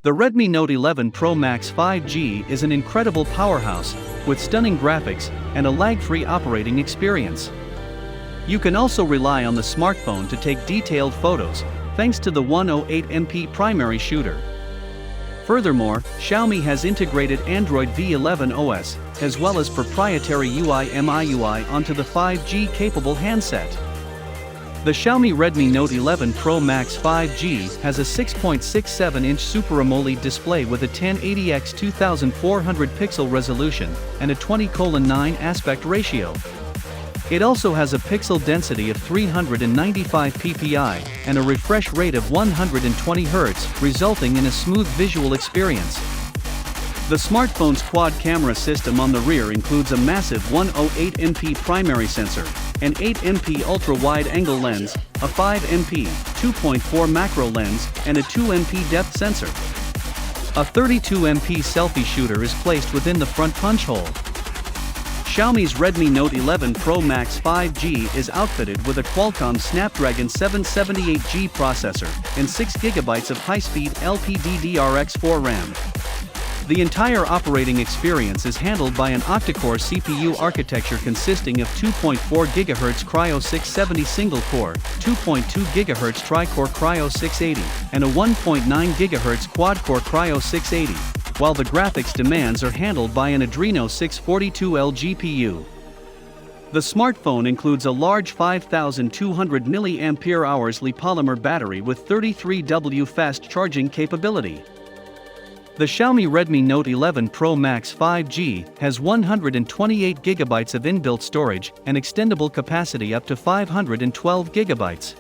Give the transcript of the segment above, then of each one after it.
The Redmi Note 11 Pro Max 5G is an incredible powerhouse, with stunning graphics and a lag-free operating experience. You can also rely on the smartphone to take detailed photos, thanks to the 108MP primary shooter. Furthermore, Xiaomi has integrated Android V11 OS, as well as proprietary UI MIUI onto the 5G-capable handset. The Xiaomi Redmi Note 11 Pro Max 5G has a 6.67-inch Super AMOLED display with a 1080x 2400 pixel resolution and a 20:9 aspect ratio. It also has a pixel density of 395 ppi and a refresh rate of 120 Hz, resulting in a smooth visual experience. The smartphone's quad camera system on the rear includes a massive 108MP primary sensor, an 8MP ultra-wide-angle lens, a 5MP 2.4 macro lens, and a 2MP depth sensor. A 32MP selfie shooter is placed within the front punch hole. Xiaomi's Redmi Note 11 Pro Max 5G is outfitted with a Qualcomm Snapdragon 778G processor and 6GB of high-speed LPDDR4 RAM. The entire operating experience is handled by an octa-core CPU architecture consisting of 2.4 GHz Kryo 670 single-core, 2.2 GHz tri-core Kryo 680, and a 1.9 GHz quad-core Kryo 680, while the graphics demands are handled by an Adreno 642L GPU. The smartphone includes a large 5200 mAh Li-polymer battery with 33W fast charging capability. The Xiaomi Redmi Note 11 Pro Max 5G has 128GB of inbuilt storage and extendable capacity up to 512GB.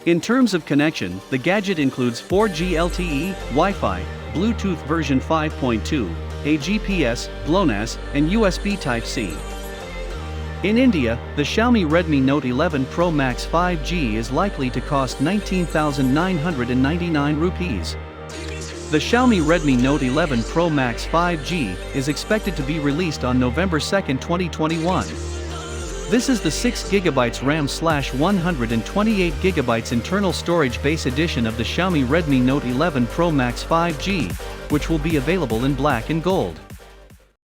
In terms of connection, the gadget includes 4G LTE, Wi-Fi, Bluetooth version 5.2, a GPS, GLONASS, and USB Type-C. In India, the Xiaomi Redmi Note 11 Pro Max 5G is likely to cost 19,999 rupees. The Xiaomi Redmi Note 11 Pro Max 5G is expected to be released on November 2, 2021. This is the 6GB RAM/128GB internal storage base edition of the Xiaomi Redmi Note 11 Pro Max 5G, which will be available in black and gold.